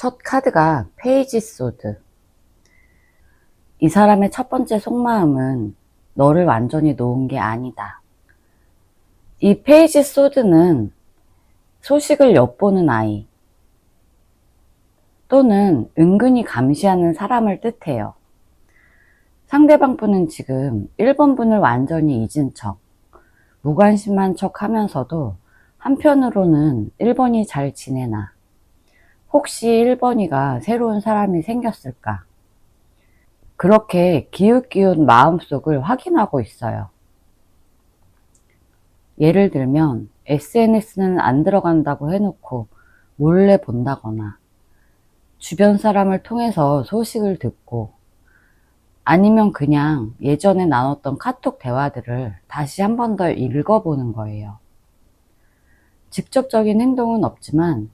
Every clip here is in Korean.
첫 카드가 페이지 소드. 이 사람의 첫 번째 속마음은 너를 완전히 놓은 게 아니다. 이 페이지 소드는 소식을 엿보는 아이 또는 은근히 감시하는 사람을 뜻해요. 상대방 분은 지금 1번 분을 완전히 잊은 척, 무관심한 척 하면서도 한편으로는 1번이 잘 지내나, 혹시 1번이가 새로운 사람이 생겼을까, 그렇게 기웃기웃 마음속을 확인하고 있어요. 예를 들면 SNS는 안 들어간다고 해놓고 몰래 본다거나, 주변 사람을 통해서 소식을 듣고, 아니면 그냥 예전에 나눴던 카톡 대화들을 다시 한 번 더 읽어보는 거예요. 직접적인 행동은 없지만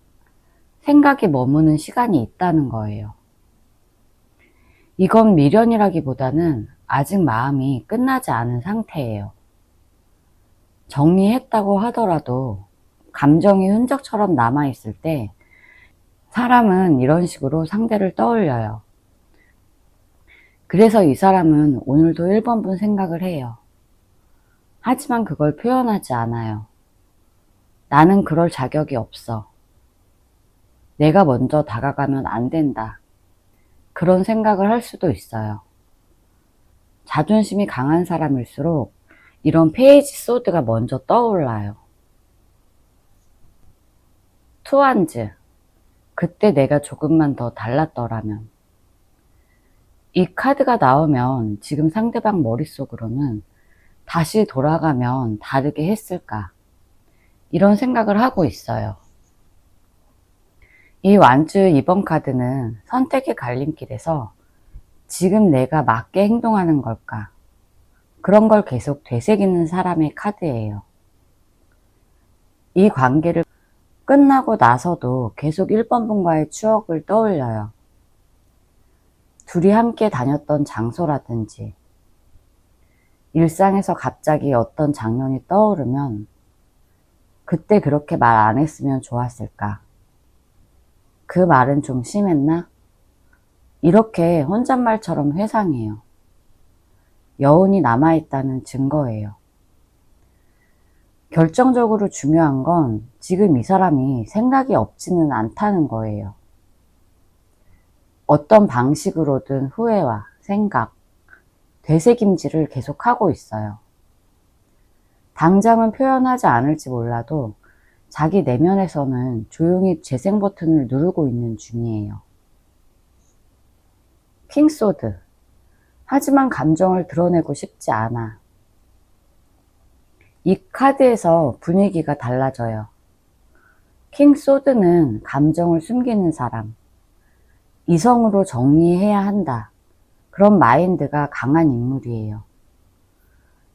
생각이 머무는 시간이 있다는 거예요. 이건 미련이라기보다는 아직 마음이 끝나지 않은 상태예요. 정리했다고 하더라도 감정이 흔적처럼 남아있을 때 사람은 이런 식으로 상대를 떠올려요. 그래서 이 사람은 오늘도 1번 분 생각을 해요. 하지만 그걸 표현하지 않아요. 나는 그럴 자격이 없어. 내가 먼저 다가가면 안 된다. 그런 생각을 할 수도 있어요. 자존심이 강한 사람일수록 이런 페이지 소드가 먼저 떠올라요. 투안즈. 그때 내가 조금만 더 달랐더라면. 이 카드가 나오면 지금 상대방 머릿속으로는 다시 돌아가면 다르게 했을까, 이런 생각을 하고 있어요. 이 완즈 2번 카드는 선택의 갈림길에서 지금 내가 맞게 행동하는 걸까, 그런 걸 계속 되새기는 사람의 카드예요. 이 관계를 끝나고 나서도 계속 1번 분과의 추억을 떠올려요. 둘이 함께 다녔던 장소라든지 일상에서 갑자기 어떤 장면이 떠오르면 그때 그렇게 말 안 했으면 좋았을까, 그 말은 좀 심했나, 이렇게 혼잣말처럼 회상해요. 여운이 남아있다는 증거예요. 결정적으로 중요한 건 지금 이 사람이 생각이 없지는 않다는 거예요. 어떤 방식으로든 후회와 생각, 되새김질을 계속하고 있어요. 당장은 표현하지 않을지 몰라도 자기 내면에서는 조용히 재생 버튼을 누르고 있는 중이에요. 킹소드. 하지만 감정을 드러내고 싶지 않아. 이 카드에서 분위기가 달라져요. 킹소드는 감정을 숨기는 사람, 이성으로 정리해야 한다, 그런 마인드가 강한 인물이에요.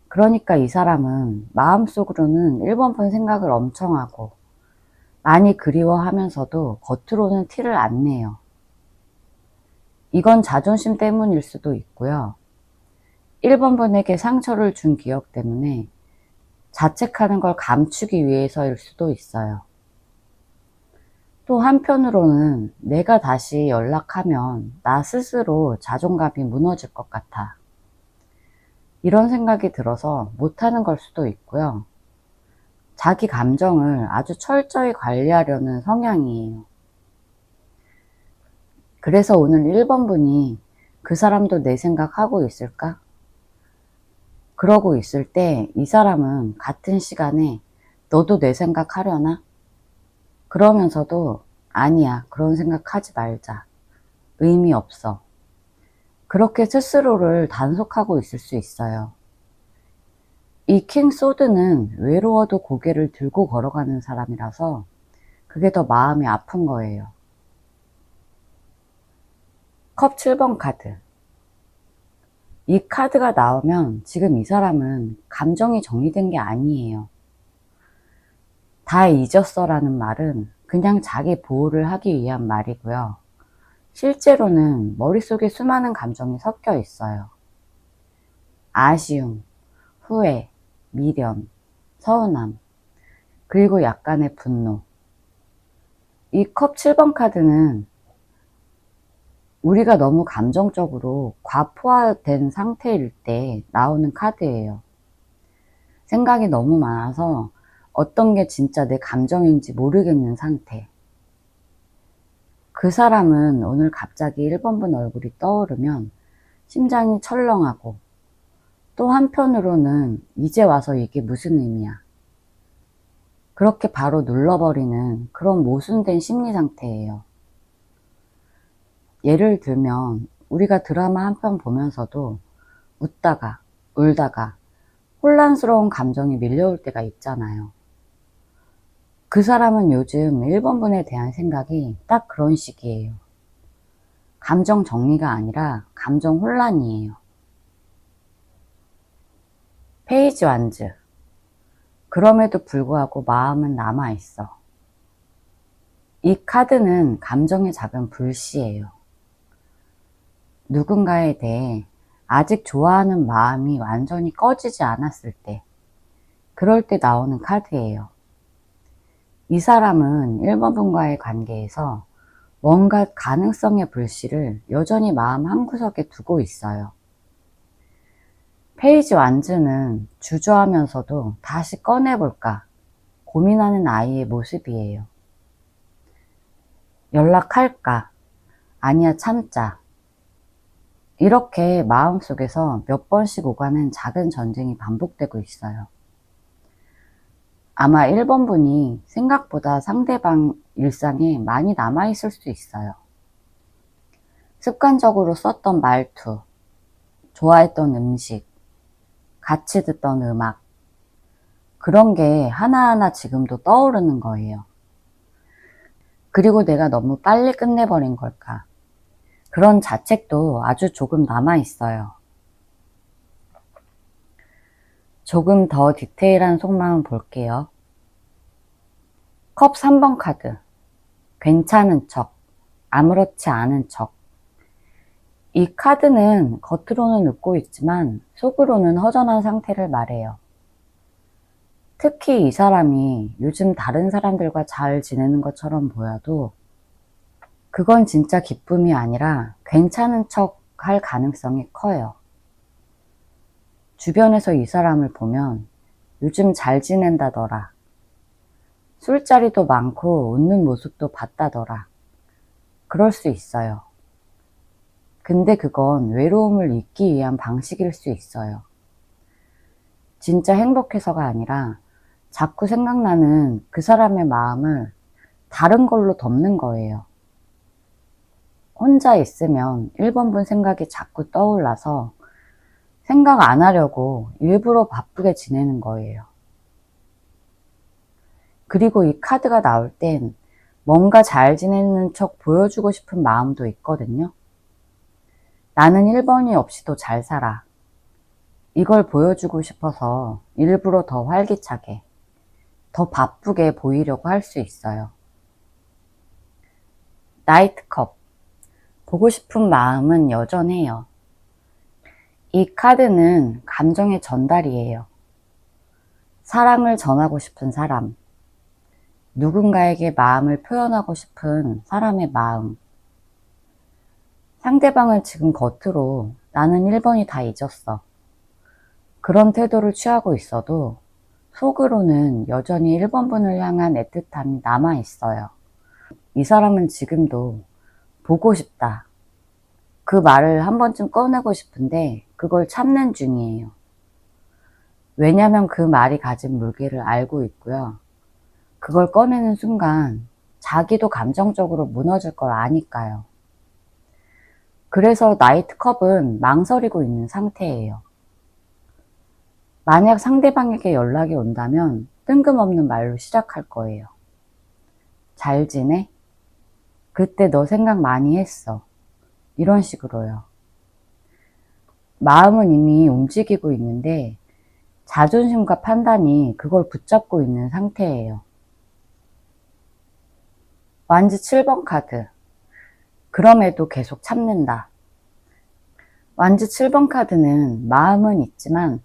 그러니까 이 사람은 마음속으로는 1번 분 생각을 엄청 하고 많이 그리워하면서도 겉으로는 티를 안 내요. 이건 자존심 때문일 수도 있고요. 1번 분에게 상처를 준 기억 때문에 자책하는 걸 감추기 위해서일 수도 있어요. 또 한편으로는 내가 다시 연락하면 나 스스로 자존감이 무너질 것 같아, 이런 생각이 들어서 못하는 걸 수도 있고요. 자기 감정을 아주 철저히 관리하려는 성향이에요. 그래서 오늘 1번 분이 그 사람도 내 생각하고 있을까? 그러고 있을 때 이 사람은 같은 시간에 너도 내 생각하려나? 그러면서도 아니야, 그런 생각하지 말자, 의미 없어, 그렇게 스스로를 단속하고 있을 수 있어요. 이 킹소드는 외로워도 고개를 들고 걸어가는 사람이라서 그게 더 마음이 아픈 거예요. 컵 7번 카드. 이 카드가 나오면 지금 이 사람은 감정이 정리된 게 아니에요. 다 잊었어 라는 말은 그냥 자기 보호를 하기 위한 말이고요. 실제로는 머릿속에 수많은 감정이 섞여 있어요. 아쉬움, 후회, 미련, 서운함, 그리고 약간의 분노. 이 컵 7번 카드는 우리가 너무 감정적으로 과포화된 상태일 때 나오는 카드예요. 생각이 너무 많아서 어떤 게 진짜 내 감정인지 모르겠는 상태. 그 사람은 오늘 갑자기 1번분 얼굴이 떠오르면 심장이 철렁하고, 또 한편으로는 이제 와서 이게 무슨 의미야, 그렇게 바로 눌러버리는 그런 모순된 심리 상태예요. 예를 들면 우리가 드라마 한 편 보면서도 웃다가 울다가 혼란스러운 감정이 밀려올 때가 있잖아요. 그 사람은 요즘 1번분에 대한 생각이 딱 그런 식이에요. 감정 정리가 아니라 감정 혼란이에요. 페이지 완즈. 그럼에도 불구하고 마음은 남아있어. 이 카드는 감정의 작은 불씨예요. 누군가에 대해 아직 좋아하는 마음이 완전히 꺼지지 않았을 때, 그럴 때 나오는 카드예요. 이 사람은 1번분과의 관계에서 뭔가 가능성의 불씨를 여전히 마음 한구석에 두고 있어요. 페이지 완즈는 주저하면서도 다시 꺼내볼까 고민하는 아이의 모습이에요. 연락할까? 아니야, 참자. 이렇게 마음속에서 몇 번씩 오가는 작은 전쟁이 반복되고 있어요. 아마 1번분이 생각보다 상대방 일상에 많이 남아있을 수 있어요. 습관적으로 썼던 말투, 좋아했던 음식, 같이 듣던 음악, 그런 게 하나하나 지금도 떠오르는 거예요. 그리고 내가 너무 빨리 끝내버린 걸까? 그런 자책도 아주 조금 남아있어요. 조금 더 디테일한 속마음 볼게요. 컵 3번 카드. 괜찮은 척, 아무렇지 않은 척. 이 카드는 겉으로는 웃고 있지만 속으로는 허전한 상태를 말해요. 특히 이 사람이 요즘 다른 사람들과 잘 지내는 것처럼 보여도 그건 진짜 기쁨이 아니라 괜찮은 척 할 가능성이 커요. 주변에서 이 사람을 보면 요즘 잘 지낸다더라, 술자리도 많고 웃는 모습도 봤다더라, 그럴 수 있어요. 근데 그건 외로움을 잊기 위한 방식일 수 있어요. 진짜 행복해서가 아니라 자꾸 생각나는 그 사람의 마음을 다른 걸로 덮는 거예요. 혼자 있으면 1번분 생각이 자꾸 떠올라서 생각 안 하려고 일부러 바쁘게 지내는 거예요. 그리고 이 카드가 나올 땐 뭔가 잘 지내는 척 보여주고 싶은 마음도 있거든요. 나는 1번이 없이도 잘 살아. 이걸 보여주고 싶어서 일부러 더 활기차게, 더 바쁘게 보이려고 할 수 있어요. 나이트컵. 보고 싶은 마음은 여전해요. 이 카드는 감정의 전달이에요. 사랑을 전하고 싶은 사람, 누군가에게 마음을 표현하고 싶은 사람의 마음. 상대방은 지금 겉으로 나는 1번이 다 잊었어, 그런 태도를 취하고 있어도 속으로는 여전히 1번분을 향한 애틋함이 남아있어요. 이 사람은 지금도 보고 싶다, 그 말을 한 번쯤 꺼내고 싶은데 그걸 참는 중이에요. 왜냐면 그 말이 가진 무게를 알고 있고요. 그걸 꺼내는 순간 자기도 감정적으로 무너질 걸 아니까요. 그래서 나이트컵은 망설이고 있는 상태예요. 만약 상대방에게 연락이 온다면 뜬금없는 말로 시작할 거예요. 잘 지내? 그때 너 생각 많이 했어. 이런 식으로요. 마음은 이미 움직이고 있는데 자존심과 판단이 그걸 붙잡고 있는 상태예요. 완즈 7번 카드. 그럼에도 계속 참는다. 완즈 7번 카드는 마음은 있지만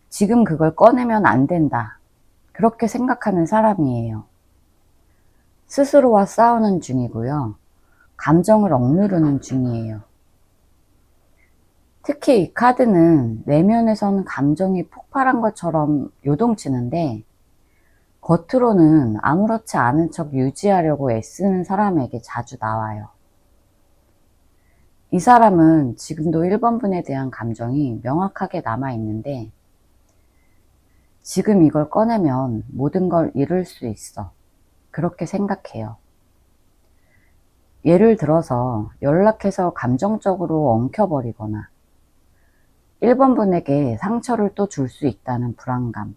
지금 그걸 꺼내면 안 된다, 그렇게 생각하는 사람이에요. 스스로와 싸우는 중이고요. 감정을 억누르는 중이에요. 특히 이 카드는 내면에서는 감정이 폭발한 것처럼 요동치는데 겉으로는 아무렇지 않은 척 유지하려고 애쓰는 사람에게 자주 나와요. 이 사람은 지금도 1번 분에 대한 감정이 명확하게 남아있는데 지금 이걸 꺼내면 모든 걸 잃을 수 있어. 그렇게 생각해요. 예를 들어서 연락해서 감정적으로 엉켜버리거나 1번 분에게 상처를 또 줄 수 있다는 불안감,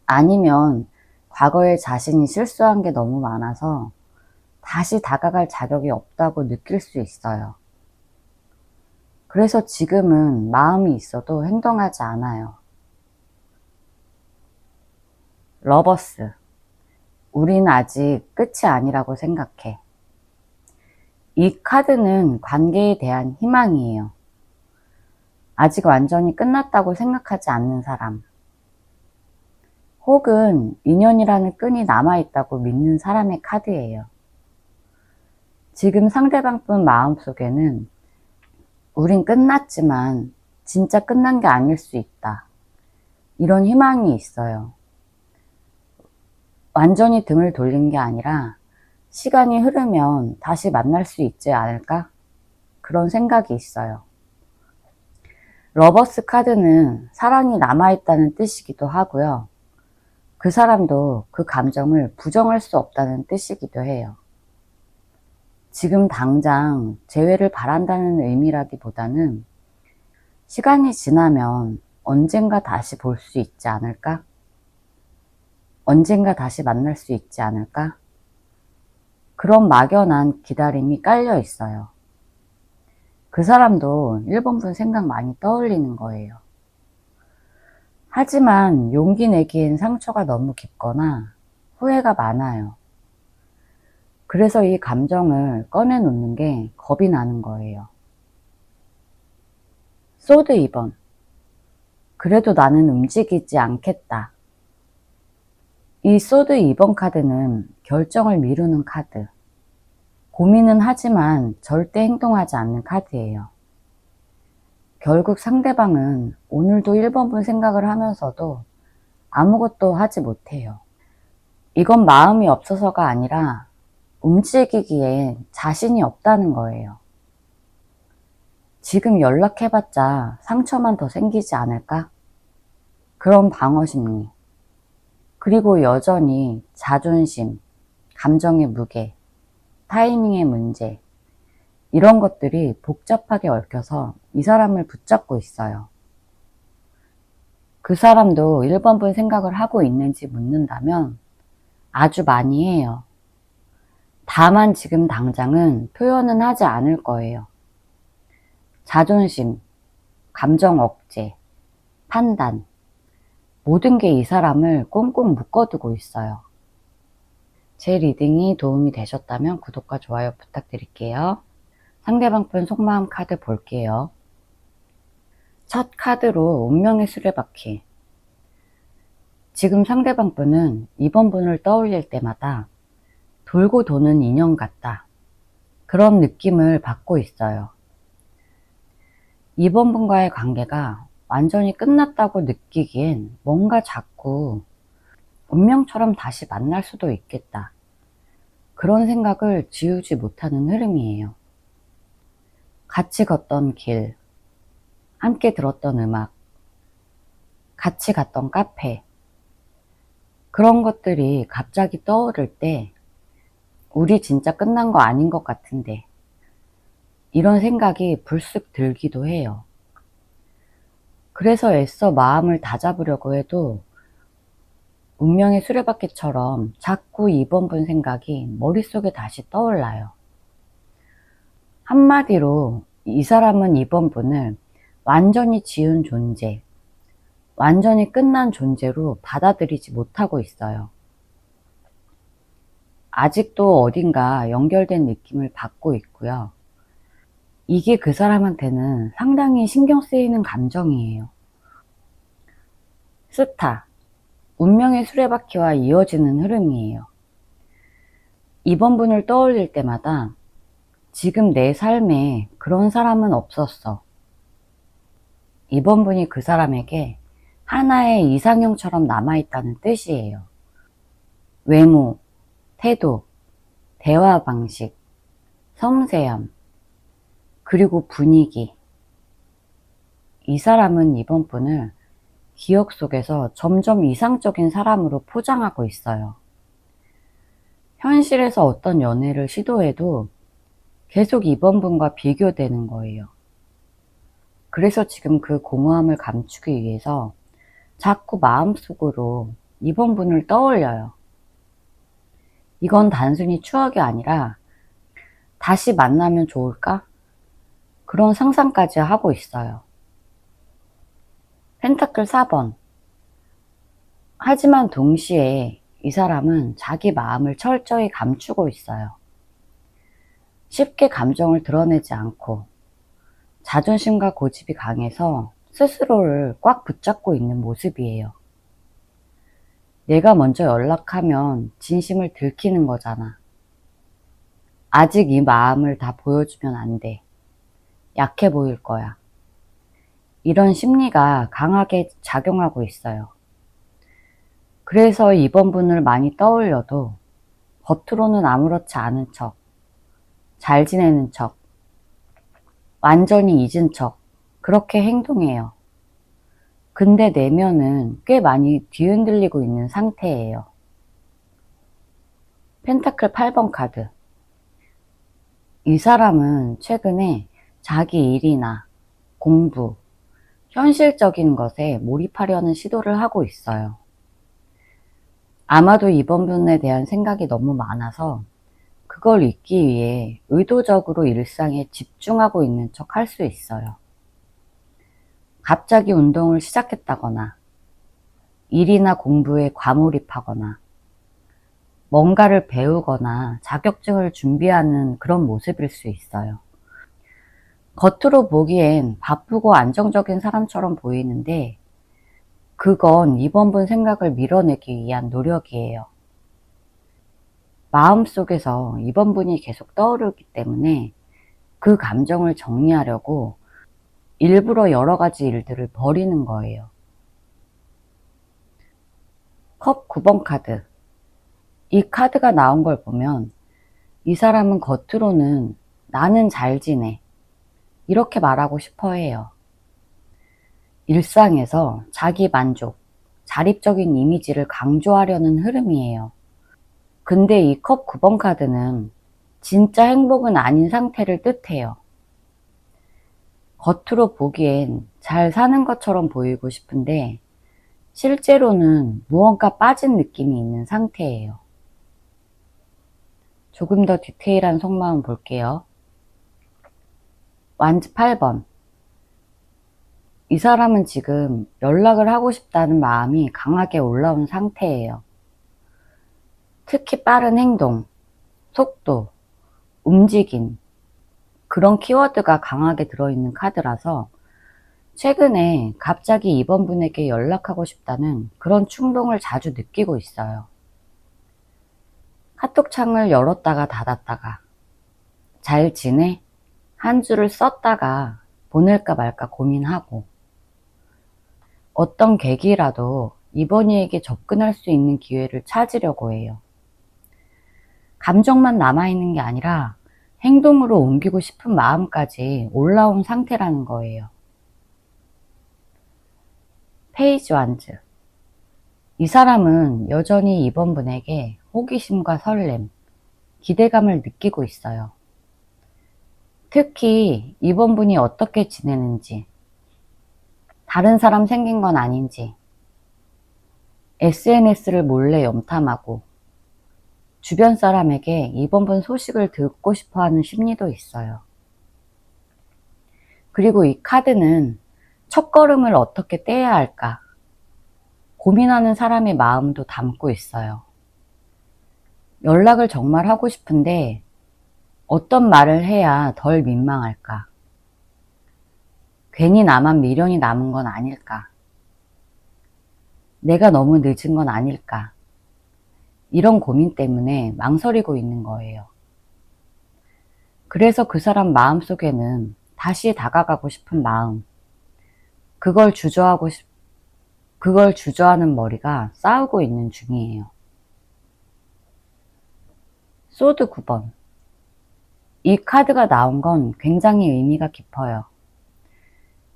아니면 과거에 자신이 실수한 게 너무 많아서 다시 다가갈 자격이 없다고 느낄 수 있어요. 그래서 지금은 마음이 있어도 행동하지 않아요. 러버스, 우린 아직 끝이 아니라고 생각해. 이 카드는 관계에 대한 희망이에요. 아직 완전히 끝났다고 생각하지 않는 사람, 혹은 인연이라는 끈이 남아있다고 믿는 사람의 카드예요. 지금 상대방분 마음속에는 우린 끝났지만 진짜 끝난 게 아닐 수 있다, 이런 희망이 있어요. 완전히 등을 돌린 게 아니라 시간이 흐르면 다시 만날 수 있지 않을까? 그런 생각이 있어요. 러버스 카드는 사랑이 남아있다는 뜻이기도 하고요. 그 사람도 그 감정을 부정할 수 없다는 뜻이기도 해요. 지금 당장 재회를 바란다는 의미라기보다는 시간이 지나면 언젠가 다시 볼 수 있지 않을까? 언젠가 다시 만날 수 있지 않을까? 그런 막연한 기다림이 깔려 있어요. 그 사람도 1번 분 생각 많이 떠올리는 거예요. 하지만 용기 내기엔 상처가 너무 깊거나 후회가 많아요. 그래서 이 감정을 꺼내놓는 게 겁이 나는 거예요. 소드 2번. 그래도 나는 움직이지 않겠다. 이 소드 2번 카드는 결정을 미루는 카드. 고민은 하지만 절대 행동하지 않는 카드예요. 결국 상대방은 오늘도 1번 분 생각을 하면서도 아무것도 하지 못해요. 이건 마음이 없어서가 아니라 움직이기에 자신이 없다는 거예요. 지금 연락해봤자 상처만 더 생기지 않을까? 그런 방어 심리. 그리고 여전히 자존심, 감정의 무게, 타이밍의 문제, 이런 것들이 복잡하게 얽혀서 이 사람을 붙잡고 있어요. 그 사람도 1번 분 생각을 하고 있는지 묻는다면 아주 많이 해요. 다만 지금 당장은 표현은 하지 않을 거예요. 자존심, 감정 억제, 판단, 모든 게 이 사람을 꽁꽁 묶어두고 있어요. 제 리딩이 도움이 되셨다면 구독과 좋아요 부탁드릴게요. 상대방 분 속마음 카드 볼게요. 첫 카드로 운명의 수레바퀴. 지금 상대방 분은 2번 분을 떠올릴 때마다 돌고 도는 인연 같다, 그런 느낌을 받고 있어요. 2번 분과의 관계가 완전히 끝났다고 느끼기엔 뭔가 자꾸 운명처럼 다시 만날 수도 있겠다, 그런 생각을 지우지 못하는 흐름이에요. 같이 걷던 길, 함께 들었던 음악, 같이 갔던 카페, 그런 것들이 갑자기 떠오를 때 우리 진짜 끝난 거 아닌 것 같은데, 이런 생각이 불쑥 들기도 해요. 그래서 애써 마음을 다잡으려고 해도 운명의 수레바퀴처럼 자꾸 2번 분 생각이 머릿속에 다시 떠올라요. 한마디로 이 사람은 2번 분을 완전히 지운 존재, 완전히 끝난 존재로 받아들이지 못하고 있어요. 아직도 어딘가 연결된 느낌을 받고 있고요. 이게 그 사람한테는 상당히 신경 쓰이는 감정이에요. 스타, 운명의 수레바퀴와 이어지는 흐름이에요. 이번 분을 떠올릴 때마다 지금 내 삶에 그런 사람은 없었어. 이번 분이 그 사람에게 하나의 이상형처럼 남아있다는 뜻이에요. 외모, 태도, 대화 방식, 섬세함, 그리고 분위기. 이 사람은 이번 분을 기억 속에서 점점 이상적인 사람으로 포장하고 있어요. 현실에서 어떤 연애를 시도해도 계속 이번 분과 비교되는 거예요. 그래서 지금 그 공허함을 감추기 위해서 자꾸 마음속으로 이번 분을 떠올려요. 이건 단순히 추억이 아니라 다시 만나면 좋을까? 그런 상상까지 하고 있어요. 펜타클 4번. 하지만 동시에 이 사람은 자기 마음을 철저히 감추고 있어요. 쉽게 감정을 드러내지 않고 자존심과 고집이 강해서 스스로를 꽉 붙잡고 있는 모습이에요. 내가 먼저 연락하면 진심을 들키는 거잖아. 아직 이 마음을 다 보여주면 안 돼. 약해 보일 거야. 이런 심리가 강하게 작용하고 있어요. 그래서 이번 분을 많이 떠올려도 겉으로는 아무렇지 않은 척, 잘 지내는 척, 완전히 잊은 척, 그렇게 행동해요. 근데 내면은 꽤 많이 뒤흔들리고 있는 상태예요. 펜타클 8번 카드. 이 사람은 최근에 자기 일이나 공부, 현실적인 것에 몰입하려는 시도를 하고 있어요. 아마도 이번 분에 대한 생각이 너무 많아서 그걸 잊기 위해 의도적으로 일상에 집중하고 있는 척 할 수 있어요. 갑자기 운동을 시작했다거나, 일이나 공부에 과몰입하거나, 뭔가를 배우거나 자격증을 준비하는 그런 모습일 수 있어요. 겉으로 보기엔 바쁘고 안정적인 사람처럼 보이는데 그건 이번 분 생각을 밀어내기 위한 노력이에요. 마음속에서 이번 분이 계속 떠오르기 때문에 그 감정을 정리하려고 일부러 여러 가지 일들을 벌이는 거예요. 컵 9번 카드. 이 카드가 나온 걸 보면 이 사람은 겉으로는 나는 잘 지내, 이렇게 말하고 싶어 해요. 일상에서 자기 만족, 자립적인 이미지를 강조하려는 흐름이에요. 근데 이 컵 9번 카드는 진짜 행복은 아닌 상태를 뜻해요. 겉으로 보기엔 잘 사는 것처럼 보이고 싶은데 실제로는 무언가 빠진 느낌이 있는 상태예요. 조금 더 디테일한 속마음 볼게요. 완즈 8번. 이 사람은 지금 연락을 하고 싶다는 마음이 강하게 올라온 상태예요. 특히 빠른 행동, 속도, 움직임, 그런 키워드가 강하게 들어있는 카드라서 최근에 갑자기 이번 분에게 연락하고 싶다는 그런 충동을 자주 느끼고 있어요. 카톡창을 열었다가 닫았다가, 잘 지내? 한 줄을 썼다가 보낼까 말까 고민하고, 어떤 계기라도 이번이에게 접근할 수 있는 기회를 찾으려고 해요. 감정만 남아있는 게 아니라 행동으로 옮기고 싶은 마음까지 올라온 상태라는 거예요. 페이지 완즈. 이 사람은 여전히 이번 분에게 호기심과 설렘, 기대감을 느끼고 있어요. 특히 이번 분이 어떻게 지내는지, 다른 사람 생긴 건 아닌지, SNS를 몰래 염탐하고 주변 사람에게 이번 분 소식을 듣고 싶어하는 심리도 있어요. 그리고 이 카드는 첫걸음을 어떻게 떼야 할까 고민하는 사람의 마음도 담고 있어요. 연락을 정말 하고 싶은데 어떤 말을 해야 덜 민망할까? 괜히 나만 미련이 남은 건 아닐까? 내가 너무 늦은 건 아닐까? 이런 고민 때문에 망설이고 있는 거예요. 그래서 그 사람 마음속에는 다시 다가가고 싶은 마음, 그걸 주저하는 머리가 싸우고 있는 중이에요. 소드 9번. 이 카드가 나온 건 굉장히 의미가 깊어요.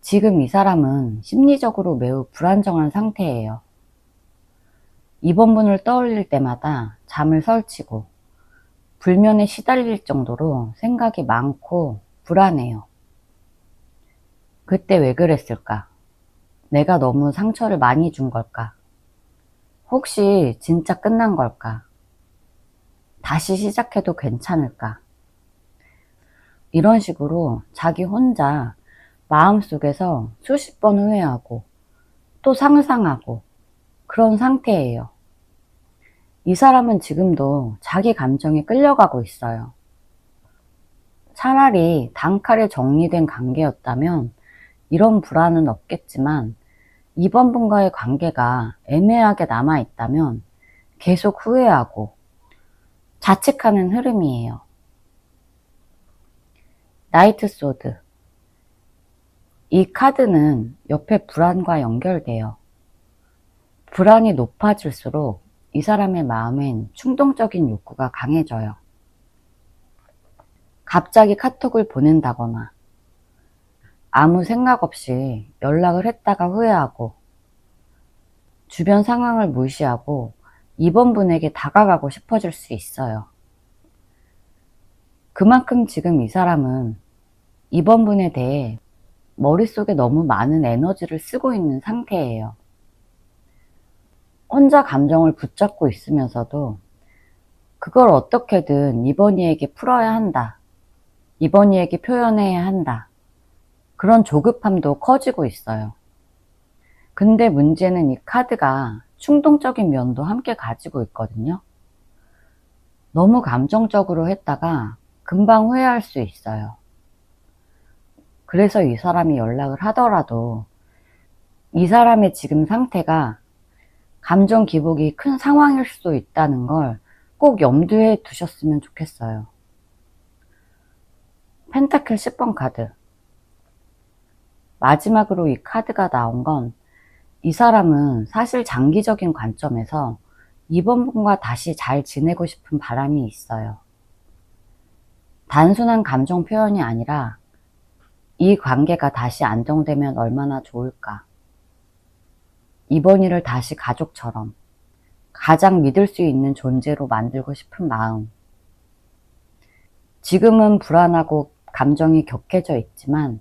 지금 이 사람은 심리적으로 매우 불안정한 상태예요. 이번 분을 떠올릴 때마다 잠을 설치고 불면에 시달릴 정도로 생각이 많고 불안해요. 그때 왜 그랬을까? 내가 너무 상처를 많이 준 걸까? 혹시 진짜 끝난 걸까? 다시 시작해도 괜찮을까? 이런 식으로 자기 혼자 마음속에서 수십 번 후회하고 또 상상하고 그런 상태예요. 이 사람은 지금도 자기 감정에 끌려가고 있어요. 차라리 단칼에 정리된 관계였다면 이런 불안은 없겠지만 이번 분과의 관계가 애매하게 남아있다면 계속 후회하고 자책하는 흐름이에요. 나이트 소드. 이 카드는 옆에 불안과 연결돼요. 불안이 높아질수록 이 사람의 마음엔 충동적인 욕구가 강해져요. 갑자기 카톡을 보낸다거나 아무 생각 없이 연락을 했다가 후회하고 주변 상황을 무시하고 이번 분에게 다가가고 싶어질 수 있어요. 그만큼 지금 이 사람은 이번 분에 대해 머릿속에 너무 많은 에너지를 쓰고 있는 상태예요. 혼자 감정을 붙잡고 있으면서도 그걸 어떻게든 이번이에게 풀어야 한다. 이번이에게 표현해야 한다. 그런 조급함도 커지고 있어요. 근데 문제는 이 카드가 충동적인 면도 함께 가지고 있거든요. 너무 감정적으로 했다가 금방 후회할 수 있어요. 그래서 이 사람이 연락을 하더라도 이 사람의 지금 상태가 감정 기복이 큰 상황일 수도 있다는 걸 꼭 염두에 두셨으면 좋겠어요. 펜타클 10번 카드. 마지막으로 이 카드가 나온 건 이 사람은 사실 장기적인 관점에서 이번 분과 다시 잘 지내고 싶은 바람이 있어요. 단순한 감정 표현이 아니라 이 관계가 다시 안정되면 얼마나 좋을까. 이번 일을 다시 가족처럼 가장 믿을 수 있는 존재로 만들고 싶은 마음. 지금은 불안하고 감정이 격해져 있지만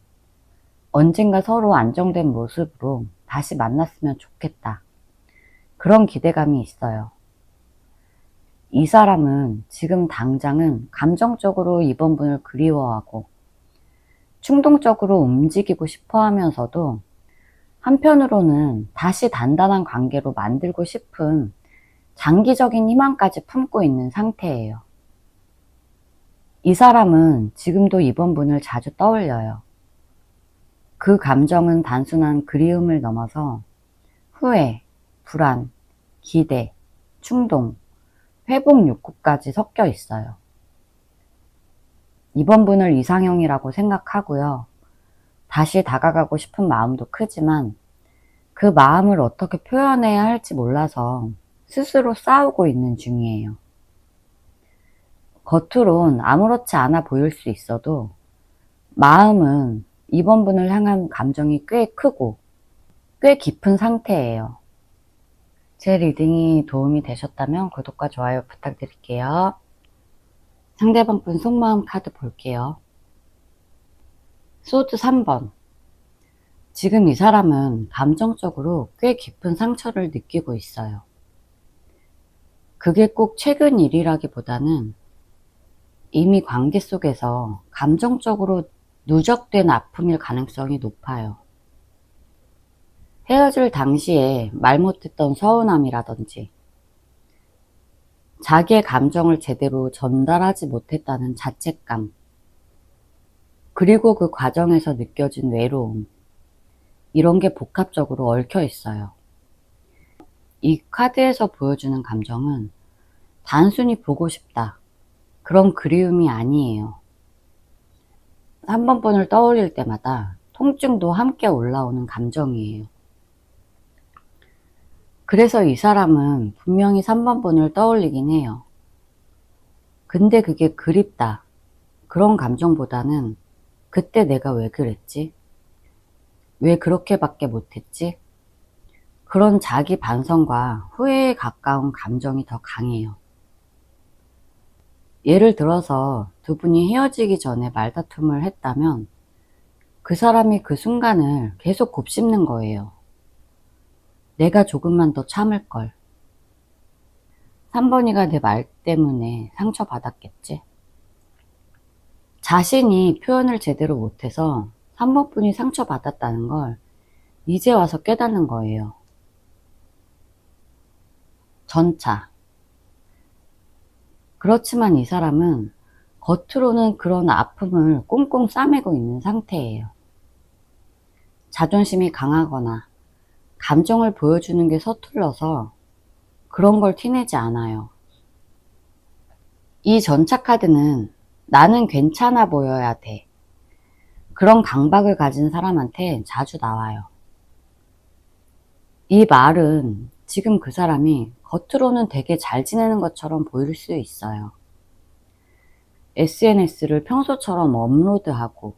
언젠가 서로 안정된 모습으로 다시 만났으면 좋겠다. 그런 기대감이 있어요. 이 사람은 지금 당장은 감정적으로 이번 분을 그리워하고 충동적으로 움직이고 싶어 하면서도 한편으로는 다시 단단한 관계로 만들고 싶은 장기적인 희망까지 품고 있는 상태예요. 이 사람은 지금도 이번 분을 자주 떠올려요. 그 감정은 단순한 그리움을 넘어서 후회, 불안, 기대, 충동, 회복 욕구까지 섞여 있어요. 이번 분을 이상형이라고 생각하고요. 다시 다가가고 싶은 마음도 크지만 그 마음을 어떻게 표현해야 할지 몰라서 스스로 싸우고 있는 중이에요. 겉으론 아무렇지 않아 보일 수 있어도 마음은 이번 분을 향한 감정이 꽤 크고 꽤 깊은 상태예요. 제 리딩이 도움이 되셨다면 구독과 좋아요 부탁드릴게요. 상대방 분 속마음 카드 볼게요. 소드 3번. 지금 이 사람은 감정적으로 꽤 깊은 상처를 느끼고 있어요. 그게 꼭 최근 일이라기보다는 이미 관계 속에서 감정적으로 누적된 아픔일 가능성이 높아요. 헤어질 당시에 말 못했던 서운함이라든지 자기의 감정을 제대로 전달하지 못했다는 자책감, 그리고 그 과정에서 느껴진 외로움, 이런 게 복합적으로 얽혀 있어요. 이 카드에서 보여주는 감정은 단순히 보고 싶다. 그런 그리움이 아니에요. 3번 분을 떠올릴 때마다 통증도 함께 올라오는 감정이에요. 그래서 이 사람은 분명히 3번 분을 떠올리긴 해요. 근데 그게 그립다. 그런 감정보다는 그때 내가 왜 그랬지? 왜 그렇게밖에 못했지? 그런 자기 반성과 후회에 가까운 감정이 더 강해요. 예를 들어서 두 분이 헤어지기 전에 말다툼을 했다면 그 사람이 그 순간을 계속 곱씹는 거예요. 내가 조금만 더 참을걸. 3번이가 내 말 때문에 상처받았겠지. 자신이 표현을 제대로 못해서 3번 분이 상처받았다는 걸 이제 와서 깨닫는 거예요. 전차. 그렇지만 이 사람은 겉으로는 그런 아픔을 꽁꽁 싸매고 있는 상태예요. 자존심이 강하거나 감정을 보여주는 게 서툴러서 그런 걸 티내지 않아요. 이 전차 카드는 나는 괜찮아 보여야 돼. 그런 강박을 가진 사람한테 자주 나와요. 이 말은 지금 그 사람이 겉으로는 되게 잘 지내는 것처럼 보일 수 있어요. SNS를 평소처럼 업로드하고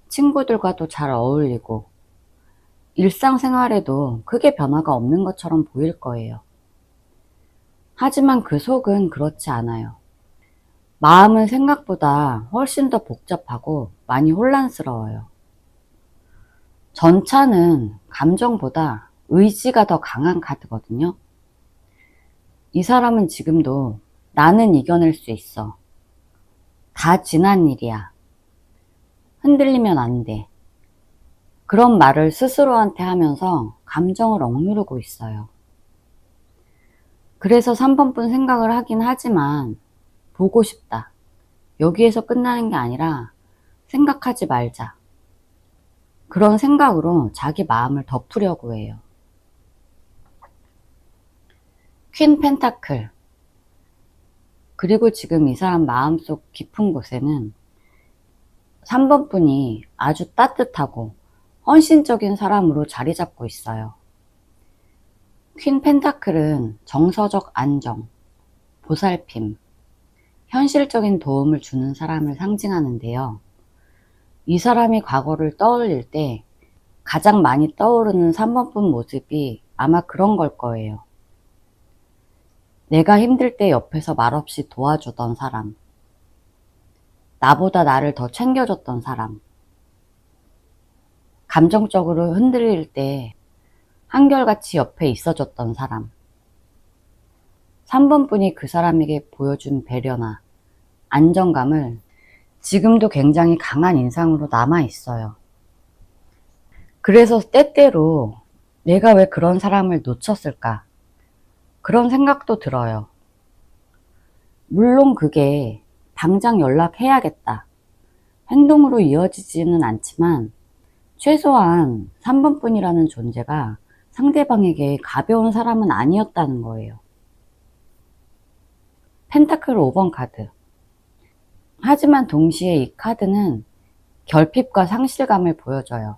친구들과도 잘 어울리고 일상생활에도 크게 변화가 없는 것처럼 보일 거예요. 하지만 그 속은 그렇지 않아요. 마음은 생각보다 훨씬 더 복잡하고 많이 혼란스러워요. 전차는 감정보다 의지가 더 강한 카드거든요. 이 사람은 지금도 나는 이겨낼 수 있어. 다 지난 일이야. 흔들리면 안 돼. 그런 말을 스스로한테 하면서 감정을 억누르고 있어요. 그래서 3번뿐 생각을 하긴 하지만 보고 싶다. 여기에서 끝나는 게 아니라 생각하지 말자. 그런 생각으로 자기 마음을 덮으려고 해요. 퀸 펜타클. 그리고 지금 이 사람 마음속 깊은 곳에는 3번 분이 아주 따뜻하고 헌신적인 사람으로 자리 잡고 있어요. 퀸 펜타클은 정서적 안정, 보살핌, 현실적인 도움을 주는 사람을 상징하는데요. 이 사람이 과거를 떠올릴 때 가장 많이 떠오르는 3번 분 모습이 아마 그런 걸 거예요. 내가 힘들 때 옆에서 말없이 도와주던 사람, 나보다 나를 더 챙겨줬던 사람, 감정적으로 흔들릴 때 한결같이 옆에 있어줬던 사람. 3번 분이 그 사람에게 보여준 배려나 안정감을 지금도 굉장히 강한 인상으로 남아있어요. 그래서 때때로 내가 왜 그런 사람을 놓쳤을까? 그런 생각도 들어요. 물론 그게 당장 연락해야겠다. 행동으로 이어지지는 않지만 최소한 3번 분이라는 존재가 상대방에게 가벼운 사람은 아니었다는 거예요. 펜타클 5번 카드. 하지만 동시에 이 카드는 결핍과 상실감을 보여줘요.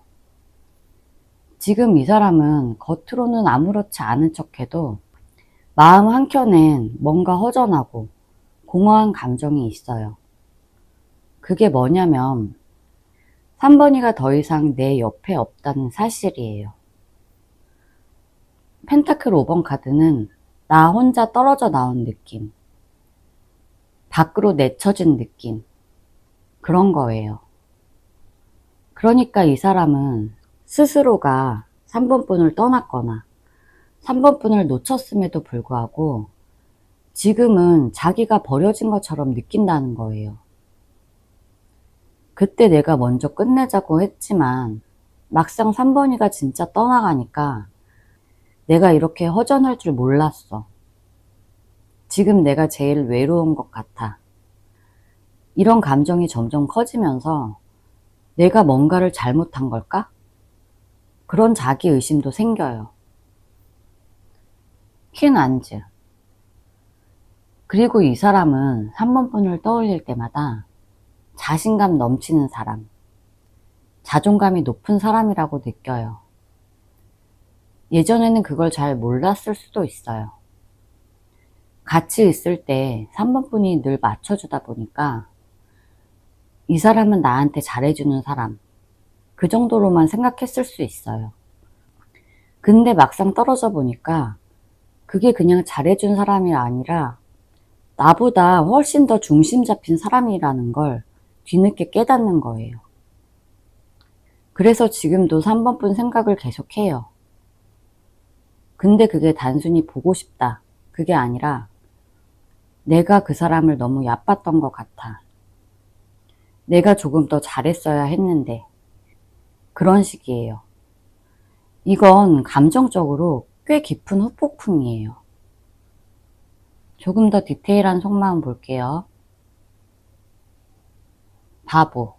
지금 이 사람은 겉으로는 아무렇지 않은 척해도 마음 한켠엔 뭔가 허전하고 공허한 감정이 있어요. 그게 뭐냐면 3번이가 더 이상 내 옆에 없다는 사실이에요. 펜타클 5번 카드는 나 혼자 떨어져 나온 느낌, 밖으로 내쳐진 느낌, 그런 거예요. 그러니까 이 사람은 스스로가 3번 분을 떠났거나 3번 분을 놓쳤음에도 불구하고 지금은 자기가 버려진 것처럼 느낀다는 거예요. 그때 내가 먼저 끝내자고 했지만 막상 3번이가 진짜 떠나가니까 내가 이렇게 허전할 줄 몰랐어. 지금 내가 제일 외로운 것 같아. 이런 감정이 점점 커지면서 내가 뭔가를 잘못한 걸까? 그런 자기의심도 생겨요. 퀸 안즈. 그리고 이 사람은 3번 분을 떠올릴 때마다 자신감 넘치는 사람, 자존감이 높은 사람이라고 느껴요. 예전에는 그걸 잘 몰랐을 수도 있어요. 같이 있을 때 3번 분이 늘 맞춰주다 보니까 이 사람은 나한테 잘해주는 사람, 그 정도로만 생각했을 수 있어요. 근데 막상 떨어져 보니까 그게 그냥 잘해준 사람이 아니라 나보다 훨씬 더 중심 잡힌 사람이라는 걸 뒤늦게 깨닫는 거예요. 그래서 지금도 3번 분 생각을 계속해요. 근데 그게 단순히 보고 싶다, 그게 아니라 내가 그 사람을 너무 얕봤던 것 같아. 내가 조금 더 잘했어야 했는데. 그런 식이에요. 이건 감정적으로 꽤 깊은 후폭풍이에요. 조금 더 디테일한 속마음 볼게요. 바보.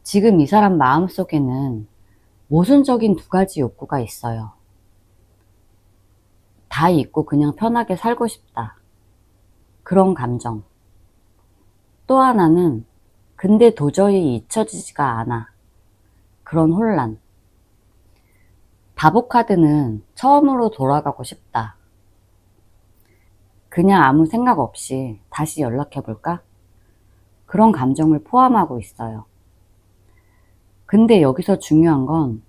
지금 이 사람 마음속에는 모순적인 두 가지 욕구가 있어요. 다 잊고 그냥 편하게 살고 싶다. 그런 감정. 또 하나는 근데 도저히 잊혀지지가 않아. 그런 혼란. 바보 카드는 처음으로 돌아가고 싶다. 그냥 아무 생각 없이 다시 연락해볼까? 그런 감정을 포함하고 있어요. 근데 여기서 중요한 건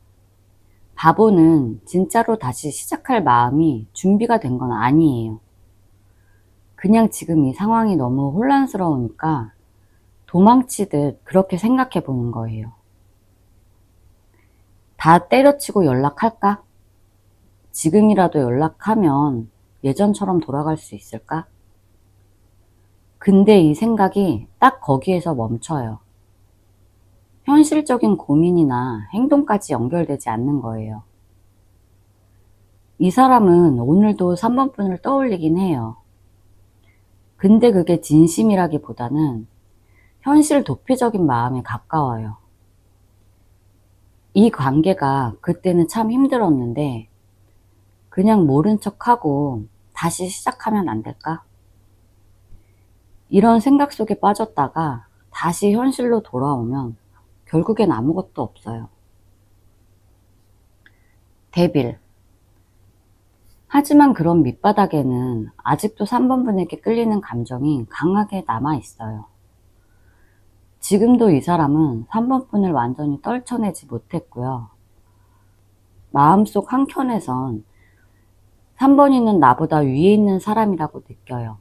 바보는 진짜로 다시 시작할 마음이 준비가 된 건 아니에요. 그냥 지금 이 상황이 너무 혼란스러우니까 도망치듯 그렇게 생각해 보는 거예요. 다 때려치고 연락할까? 지금이라도 연락하면 예전처럼 돌아갈 수 있을까? 근데 이 생각이 딱 거기에서 멈춰요. 현실적인 고민이나 행동까지 연결되지 않는 거예요. 이 사람은 오늘도 3번 분을 떠올리긴 해요. 근데 그게 진심이라기보다는 현실 도피적인 마음에 가까워요. 이 관계가 그때는 참 힘들었는데 그냥 모른 척하고 다시 시작하면 안 될까? 이런 생각 속에 빠졌다가 다시 현실로 돌아오면 결국엔 아무것도 없어요. 데빌. 하지만 그런 밑바닥에는 아직도 3번 분에게 끌리는 감정이 강하게 남아있어요. 지금도 이 사람은 3번 분을 완전히 떨쳐내지 못했고요. 마음속 한켠에선 3번이는 나보다 위에 있는 사람이라고 느껴요.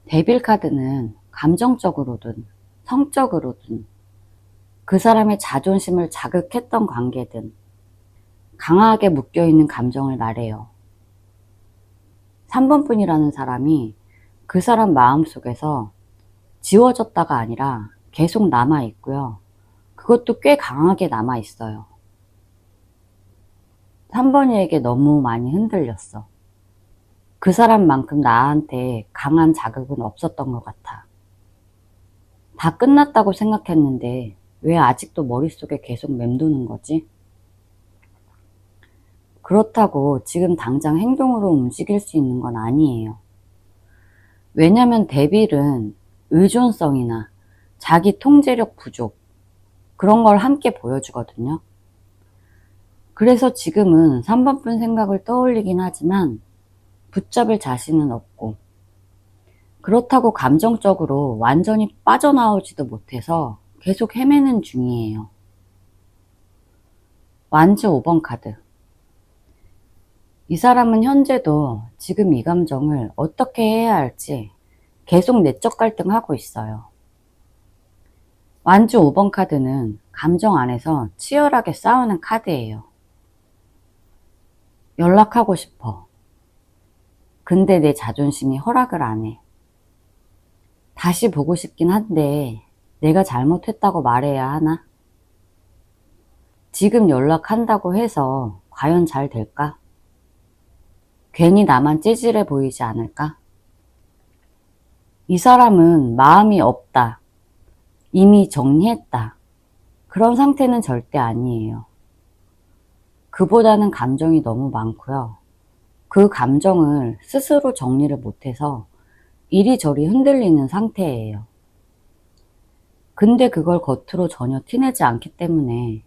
데빌 카드는 감정적으로든 성적으로든 그 사람의 자존심을 자극했던 관계든 강하게 묶여있는 감정을 말해요. 3번 분이라는 사람이 그 사람 마음속에서 지워졌다가 아니라 계속 남아있고요. 그것도 꽤 강하게 남아있어요. 3번이에게 너무 많이 흔들렸어. 그 사람만큼 나한테 강한 자극은 없었던 것 같아. 다 끝났다고 생각했는데 왜 아직도 머릿속에 계속 맴도는 거지? 그렇다고 지금 당장 행동으로 움직일 수 있는 건 아니에요. 왜냐면 데빌은 의존성이나 자기 통제력 부족, 그런 걸 함께 보여주거든요. 그래서 지금은 3번 분 생각을 떠올리긴 하지만 붙잡을 자신은 없고, 그렇다고 감정적으로 완전히 빠져나오지도 못해서 계속 헤매는 중이에요. 완즈 5번 카드. 이 사람은 현재도 지금 이 감정을 어떻게 해야 할지 계속 내적 갈등하고 있어요. 완즈 5번 카드는 감정 안에서 치열하게 싸우는 카드예요. 연락하고 싶어. 근데 내 자존심이 허락을 안 해. 다시 보고 싶긴 한데 내가 잘못했다고 말해야 하나? 지금 연락한다고 해서 과연 잘 될까? 괜히 나만 찌질해 보이지 않을까? 이 사람은 마음이 없다. 이미 정리했다. 그런 상태는 절대 아니에요. 그보다는 감정이 너무 많고요. 그 감정을 스스로 정리를 못해서 이리저리 흔들리는 상태예요. 근데 그걸 겉으로 전혀 티내지 않기 때문에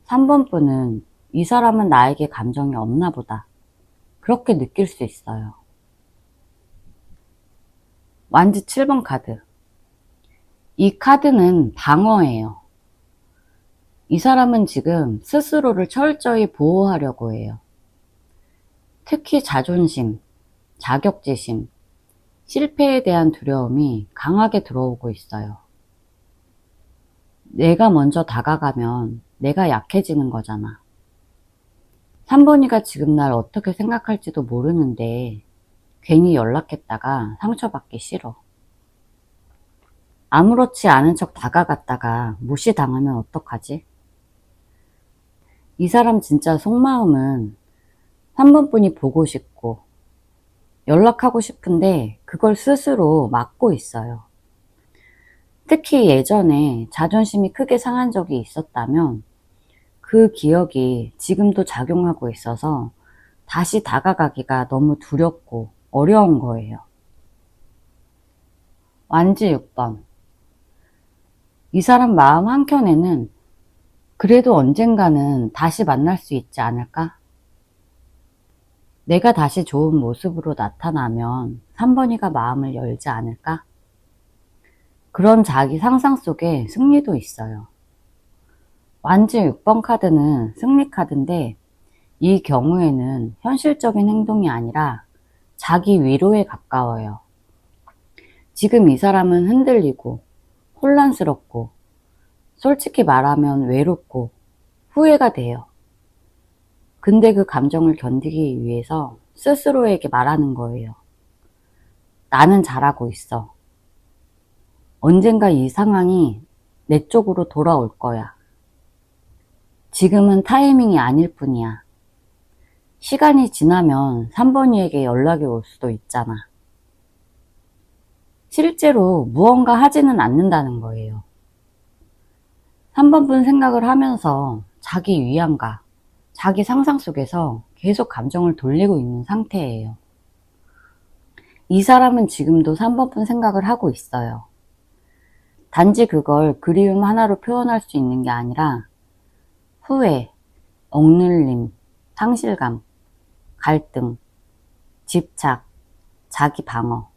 3번 분은 이 사람은 나에게 감정이 없나 보다, 그렇게 느낄 수 있어요. 완지 7번 카드. 이 카드는 방어예요. 이 사람은 지금 스스로를 철저히 보호하려고 해요. 특히 자존심, 자격지심, 실패에 대한 두려움이 강하게 들어오고 있어요. 내가 먼저 다가가면 내가 약해지는 거잖아. 3번이가 지금 날 어떻게 생각할지도 모르는데 괜히 연락했다가 상처받기 싫어. 아무렇지 않은 척 다가갔다가 무시당하면 어떡하지? 이 사람 진짜 속마음은 3번 분이 보고 싶고 연락하고 싶은데 그걸 스스로 막고 있어요. 특히 예전에 자존심이 크게 상한 적이 있었다면 그 기억이 지금도 작용하고 있어서 다시 다가가기가 너무 두렵고 어려운 거예요. 완지 6번. 이 사람 마음 한켠에는 그래도 언젠가는 다시 만날 수 있지 않을까? 내가 다시 좋은 모습으로 나타나면 3번이가 마음을 열지 않을까? 그런 자기 상상 속에 승리도 있어요. 완지 6번 카드는 승리 카드인데 이 경우에는 현실적인 행동이 아니라 자기 위로에 가까워요. 지금 이 사람은 흔들리고 혼란스럽고 솔직히 말하면 외롭고 후회가 돼요. 근데 그 감정을 견디기 위해서 스스로에게 말하는 거예요. 나는 잘하고 있어. 언젠가 이 상황이 내 쪽으로 돌아올 거야. 지금은 타이밍이 아닐 뿐이야. 시간이 지나면 3번이에게 연락이 올 수도 있잖아. 실제로 무언가 하지는 않는다는 거예요. 3번분 생각을 하면서 자기 위안과 자기 상상 속에서 계속 감정을 돌리고 있는 상태예요. 이 사람은 지금도 3번분 생각을 하고 있어요. 단지 그걸 그리움 하나로 표현할 수 있는 게 아니라 후회, 억눌림, 상실감, 갈등, 집착, 자기 방어,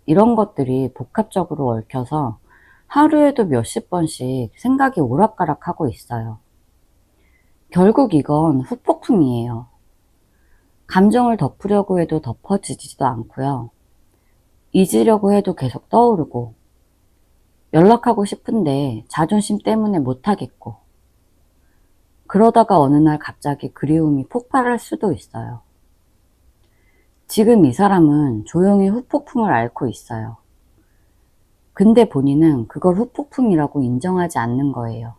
이런 것들이 복합적으로 얽혀서 하루에도 몇십 번씩 생각이 오락가락하고 있어요. 결국 이건 후폭풍이에요. 감정을 덮으려고 해도 덮어지지도 않고요. 잊으려고 해도 계속 떠오르고, 연락하고 싶은데 자존심 때문에 못하겠고, 그러다가 어느 날 갑자기 그리움이 폭발할 수도 있어요. 지금 이 사람은 조용히 후폭풍을 앓고 있어요. 근데 본인은 그걸 후폭풍이라고 인정하지 않는 거예요.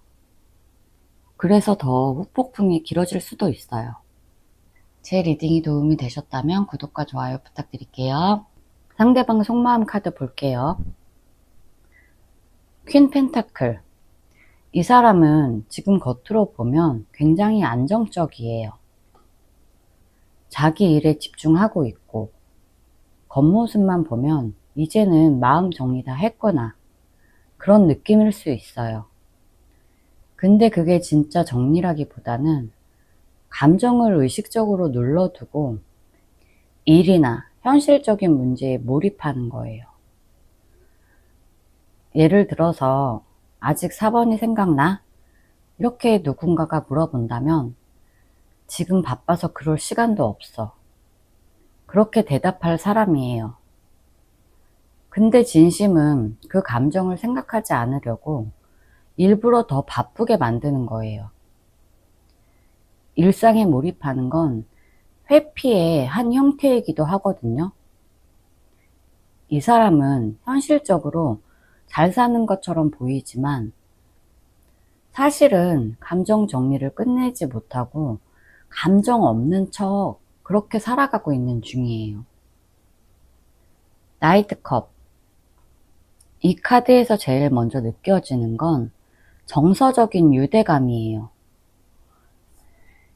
그래서 더 후폭풍이 길어질 수도 있어요. 제 리딩이 도움이 되셨다면 구독과 좋아요 부탁드릴게요. 상대방 속마음 카드 볼게요. 퀸 펜타클. 이 사람은 지금 겉으로 보면 굉장히 안정적이에요. 자기 일에 집중하고 있고 겉모습만 보면 이제는 마음 정리 다 했구나, 그런 느낌일 수 있어요. 근데 그게 진짜 정리라기보다는 감정을 의식적으로 눌러두고 일이나 현실적인 문제에 몰입하는 거예요. 예를 들어서 아직 4번이 생각나? 이렇게 누군가가 물어본다면 지금 바빠서 그럴 시간도 없어, 그렇게 대답할 사람이에요. 근데 진심은 그 감정을 생각하지 않으려고 일부러 더 바쁘게 만드는 거예요. 일상에 몰입하는 건 회피의 한 형태이기도 하거든요. 이 사람은 현실적으로 잘 사는 것처럼 보이지만 사실은 감정 정리를 끝내지 못하고 감정 없는 척 그렇게 살아가고 있는 중이에요. 나이트컵. 이 카드에서 제일 먼저 느껴지는 건 정서적인 유대감이에요.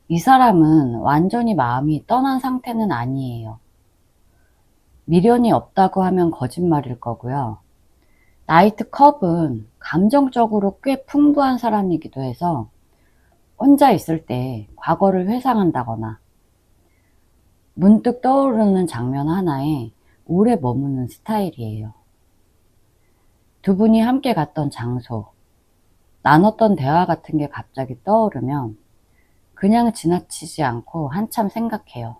이 사람은 완전히 마음이 떠난 상태는 아니에요. 미련이 없다고 하면 거짓말일 거고요. 나이트 컵은 감정적으로 꽤 풍부한 사람이기도 해서 혼자 있을 때 과거를 회상한다거나 문득 떠오르는 장면 하나에 오래 머무는 스타일이에요. 두 분이 함께 갔던 장소, 나눴던 대화 같은 게 갑자기 떠오르면 그냥 지나치지 않고 한참 생각해요.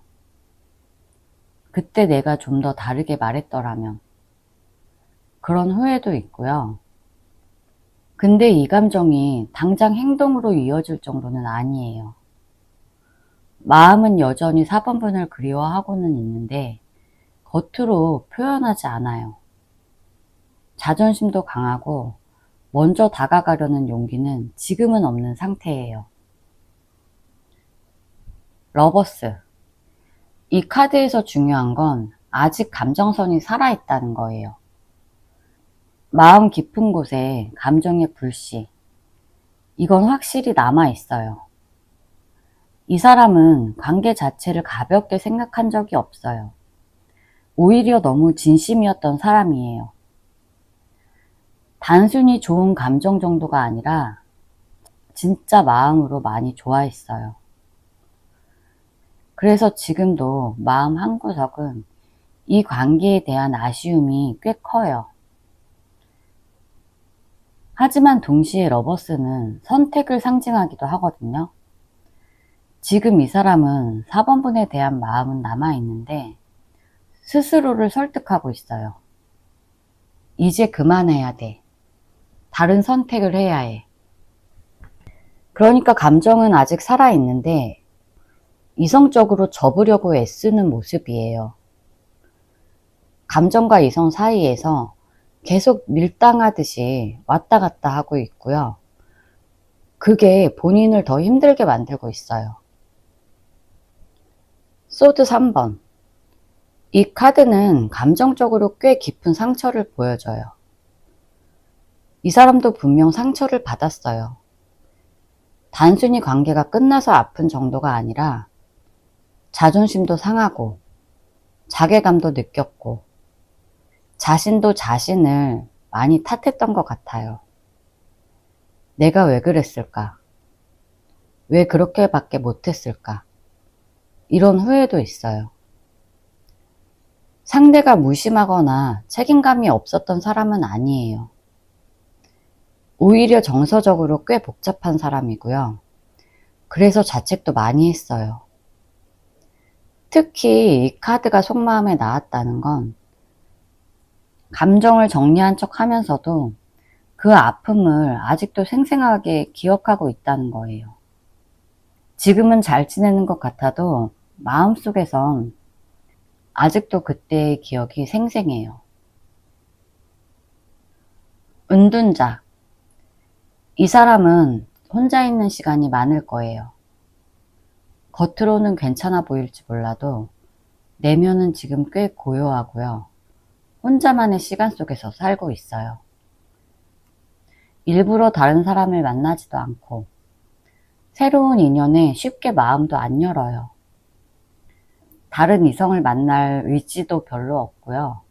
그때 내가 좀 더 다르게 말했더라면. 그런 후회도 있고요. 근데 이 감정이 당장 행동으로 이어질 정도는 아니에요. 마음은 여전히 4번분을 그리워하고는 있는데 겉으로 표현하지 않아요. 자존심도 강하고 먼저 다가가려는 용기는 지금은 없는 상태예요. 러버스. 이 카드에서 중요한 건 아직 감정선이 살아있다는 거예요. 마음 깊은 곳에 감정의 불씨. 이건 확실히 남아있어요. 이 사람은 관계 자체를 가볍게 생각한 적이 없어요. 오히려 너무 진심이었던 사람이에요. 단순히 좋은 감정 정도가 아니라 진짜 마음으로 많이 좋아했어요. 그래서 지금도 마음 한구석은 이 관계에 대한 아쉬움이 꽤 커요. 하지만 동시에 러버스는 선택을 상징하기도 하거든요. 지금 이 사람은 4번분에 대한 마음은 남아있는데 스스로를 설득하고 있어요. 이제 그만해야 돼. 다른 선택을 해야 해. 그러니까 감정은 아직 살아있는데 이성적으로 접으려고 애쓰는 모습이에요. 감정과 이성 사이에서 계속 밀당하듯이 왔다 갔다 하고 있고요. 그게 본인을 더 힘들게 만들고 있어요. 소드 3번. 이 카드는 감정적으로 꽤 깊은 상처를 보여줘요. 이 사람도 분명 상처를 받았어요. 단순히 관계가 끝나서 아픈 정도가 아니라 자존심도 상하고 자괴감도 느꼈고 자신도 자신을 많이 탓했던 것 같아요. 내가 왜 그랬을까? 왜 그렇게밖에 못했을까? 이런 후회도 있어요. 상대가 무심하거나 책임감이 없었던 사람은 아니에요. 오히려 정서적으로 꽤 복잡한 사람이고요. 그래서 자책도 많이 했어요. 특히 이 카드가 속마음에 나왔다는 건 감정을 정리한 척 하면서도 그 아픔을 아직도 생생하게 기억하고 있다는 거예요. 지금은 잘 지내는 것 같아도 마음속에선 아직도 그때의 기억이 생생해요. 은둔자. 이 사람은 혼자 있는 시간이 많을 거예요. 겉으로는 괜찮아 보일지 몰라도 내면은 지금 꽤 고요하고요. 혼자만의 시간 속에서 살고 있어요. 일부러 다른 사람을 만나지도 않고 새로운 인연에 쉽게 마음도 안 열어요. 다른 이성을 만날 의지도 별로 없고요.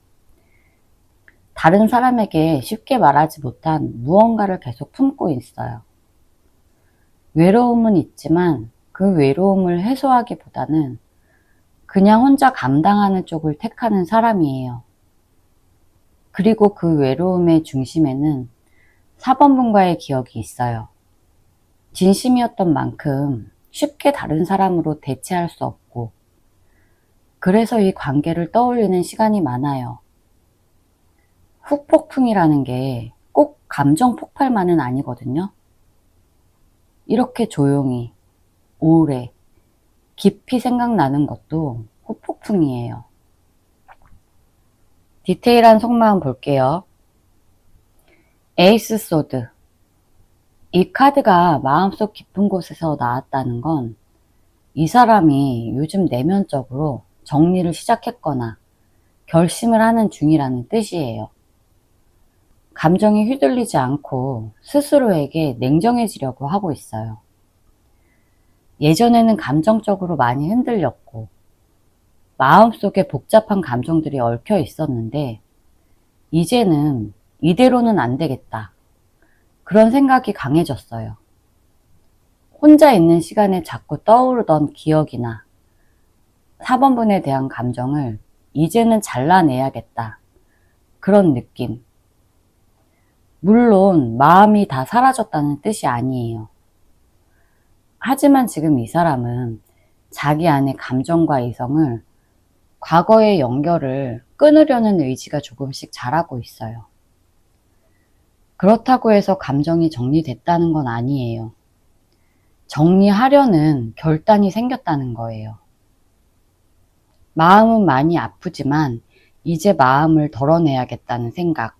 다른 사람에게 쉽게 말하지 못한 무언가를 계속 품고 있어요. 외로움은 있지만 그 외로움을 해소하기보다는 그냥 혼자 감당하는 쪽을 택하는 사람이에요. 그리고 그 외로움의 중심에는 4번분과의 기억이 있어요. 진심이었던 만큼 쉽게 다른 사람으로 대체할 수 없고 그래서 이 관계를 떠올리는 시간이 많아요. 후폭풍이라는 게 꼭 감정 폭발만은 아니거든요. 이렇게 조용히, 오래, 깊이 생각나는 것도 후폭풍이에요. 디테일한 속마음 볼게요. 에이스 소드. 이 카드가 마음속 깊은 곳에서 나왔다는 건 이 사람이 요즘 내면적으로 정리를 시작했거나 결심을 하는 중이라는 뜻이에요. 감정에 휘둘리지 않고 스스로에게 냉정해지려고 하고 있어요. 예전에는 감정적으로 많이 흔들렸고 마음속에 복잡한 감정들이 얽혀 있었는데 이제는 이대로는 안 되겠다. 그런 생각이 강해졌어요. 혼자 있는 시간에 자꾸 떠오르던 기억이나 4번분에 대한 감정을 이제는 잘라내야겠다. 그런 느낌. 물론 마음이 다 사라졌다는 뜻이 아니에요. 하지만 지금 이 사람은 자기 안의 감정과 이성을 과거의 연결을 끊으려는 의지가 조금씩 자라고 있어요. 그렇다고 해서 감정이 정리됐다는 건 아니에요. 정리하려는 결단이 생겼다는 거예요. 마음은 많이 아프지만 이제 마음을 덜어내야겠다는 생각.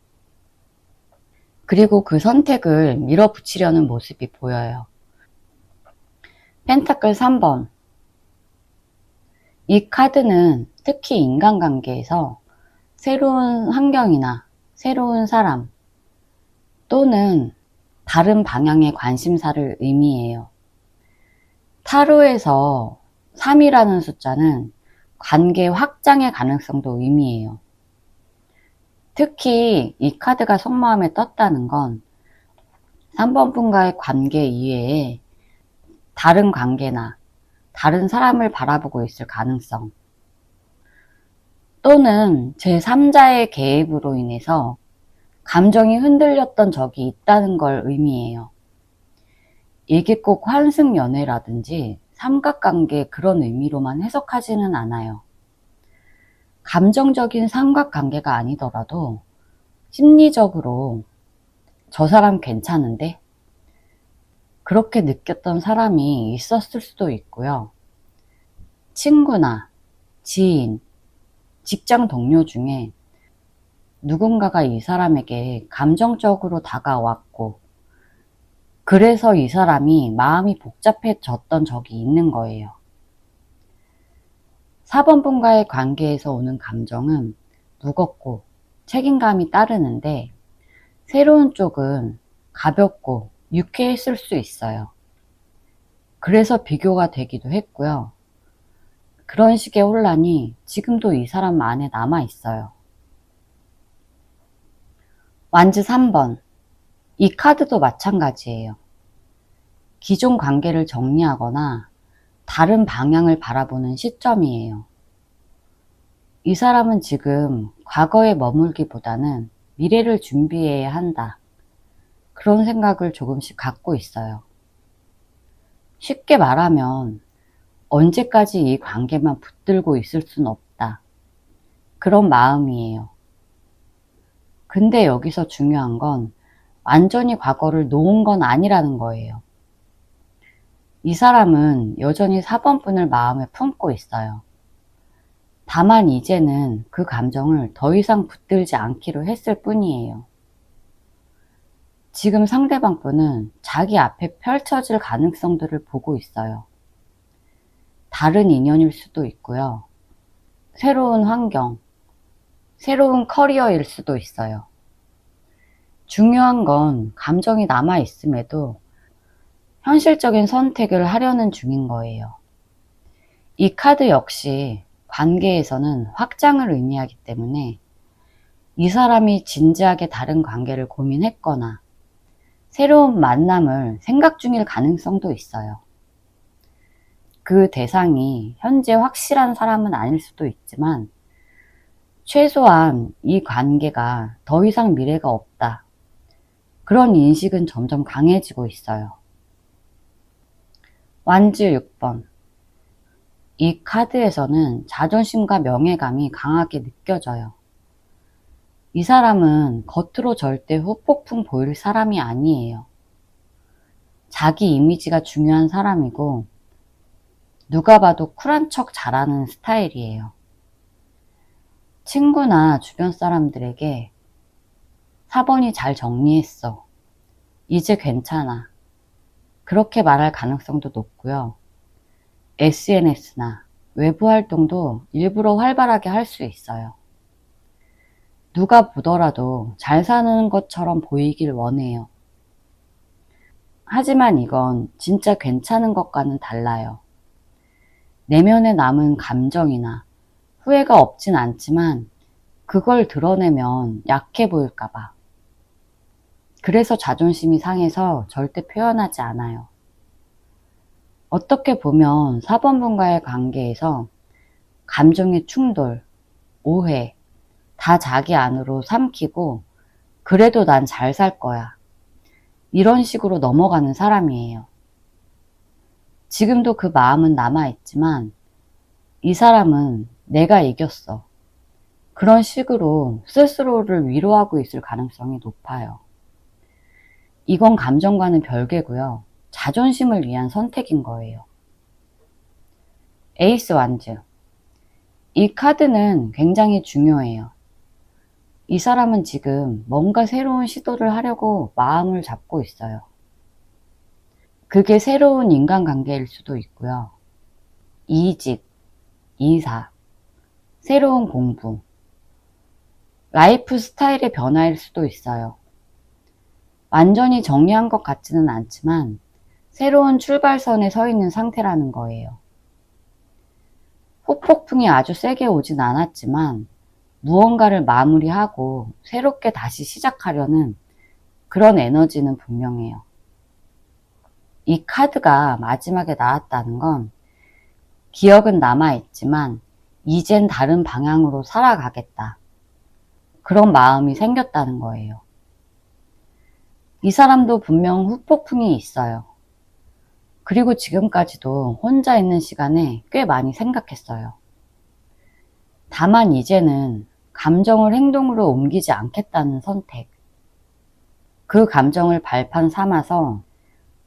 그리고 그 선택을 밀어붙이려는 모습이 보여요. 펜타클 3번. 이 카드는 특히 인간관계에서 새로운 환경이나 새로운 사람 또는 다른 방향의 관심사를 의미해요. 타로에서 3이라는 숫자는 관계 확장의 가능성도 의미해요. 특히 이 카드가 속마음에 떴다는 건 3번 분과의 관계 이외에 다른 관계나 다른 사람을 바라보고 있을 가능성 또는 제3자의 개입으로 인해서 감정이 흔들렸던 적이 있다는 걸 의미해요. 이게 꼭 환승연애라든지 삼각관계 그런 의미로만 해석하지는 않아요. 감정적인 삼각관계가 아니더라도 심리적으로 저 사람 괜찮은데? 그렇게 느꼈던 사람이 있었을 수도 있고요. 친구나 지인, 직장 동료 중에 누군가가 이 사람에게 감정적으로 다가왔고 그래서 이 사람이 마음이 복잡해졌던 적이 있는 거예요. 4번 분과의 관계에서 오는 감정은 무겁고 책임감이 따르는데 새로운 쪽은 가볍고 유쾌했을 수 있어요. 그래서 비교가 되기도 했고요. 그런 식의 혼란이 지금도 이 사람 안에 남아 있어요. 완즈 3번. 이 카드도 마찬가지예요. 기존 관계를 정리하거나 다른 방향을 바라보는 시점이에요. 이 사람은 지금 과거에 머물기보다는 미래를 준비해야 한다. 그런 생각을 조금씩 갖고 있어요. 쉽게 말하면 언제까지 이 관계만 붙들고 있을 순 없다. 그런 마음이에요. 근데 여기서 중요한 건 완전히 과거를 놓은 건 아니라는 거예요. 이 사람은 여전히 4번 분을 마음에 품고 있어요. 다만 이제는 그 감정을 더 이상 붙들지 않기로 했을 뿐이에요. 지금 상대방 분은 자기 앞에 펼쳐질 가능성들을 보고 있어요. 다른 인연일 수도 있고요. 새로운 환경, 새로운 커리어일 수도 있어요. 중요한 건 감정이 남아있음에도 현실적인 선택을 하려는 중인 거예요. 이 카드 역시 관계에서는 확장을 의미하기 때문에 이 사람이 진지하게 다른 관계를 고민했거나 새로운 만남을 생각 중일 가능성도 있어요. 그 대상이 현재 확실한 사람은 아닐 수도 있지만 최소한 이 관계가 더 이상 미래가 없다. 그런 인식은 점점 강해지고 있어요. 완즈 6번. 이 카드에서는 자존심과 명예감이 강하게 느껴져요. 이 사람은 겉으로 절대 후폭풍 보일 사람이 아니에요. 자기 이미지가 중요한 사람이고 누가 봐도 쿨한 척 잘하는 스타일이에요. 친구나 주변 사람들에게 4번이 잘 정리했어. 이제 괜찮아. 그렇게 말할 가능성도 높고요. SNS나 외부 활동도 일부러 활발하게 할 수 있어요. 누가 보더라도 잘 사는 것처럼 보이길 원해요. 하지만 이건 진짜 괜찮은 것과는 달라요. 내면에 남은 감정이나 후회가 없진 않지만 그걸 드러내면 약해 보일까봐. 그래서 자존심이 상해서 절대 표현하지 않아요. 어떻게 보면 4번분과의 관계에서 감정의 충돌, 오해, 다 자기 안으로 삼키고 그래도 난 잘 살 거야. 이런 식으로 넘어가는 사람이에요. 지금도 그 마음은 남아있지만 이 사람은 내가 이겼어. 그런 식으로 스스로를 위로하고 있을 가능성이 높아요. 이건 감정과는 별개고요. 자존심을 위한 선택인 거예요. 에이스 완즈. 이 카드는 굉장히 중요해요. 이 사람은 지금 뭔가 새로운 시도를 하려고 마음을 잡고 있어요. 그게 새로운 인간관계일 수도 있고요. 이직, 이사, 새로운 공부, 라이프 스타일의 변화일 수도 있어요. 완전히 정리한 것 같지는 않지만 새로운 출발선에 서 있는 상태라는 거예요. 후폭풍이 아주 세게 오진 않았지만 무언가를 마무리하고 새롭게 다시 시작하려는 그런 에너지는 분명해요. 이 카드가 마지막에 나왔다는 건 기억은 남아있지만 이젠 다른 방향으로 살아가겠다. 그런 마음이 생겼다는 거예요. 이 사람도 분명 후폭풍이 있어요. 그리고 지금까지도 혼자 있는 시간에 꽤 많이 생각했어요. 다만 이제는 감정을 행동으로 옮기지 않겠다는 선택. 그 감정을 발판 삼아서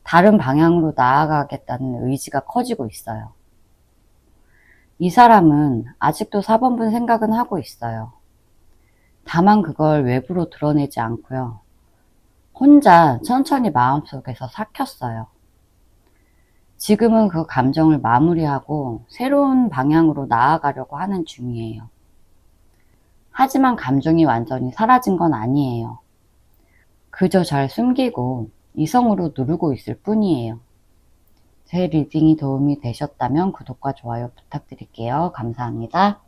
다른 방향으로 나아가겠다는 의지가 커지고 있어요. 이 사람은 아직도 4번분 생각은 하고 있어요. 다만 그걸 외부로 드러내지 않고요. 혼자 천천히 마음속에서 삭혔어요. 지금은 그 감정을 마무리하고 새로운 방향으로 나아가려고 하는 중이에요. 하지만 감정이 완전히 사라진 건 아니에요. 그저 잘 숨기고 이성으로 누르고 있을 뿐이에요. 제 리딩이 도움이 되셨다면 구독과 좋아요 부탁드릴게요. 감사합니다.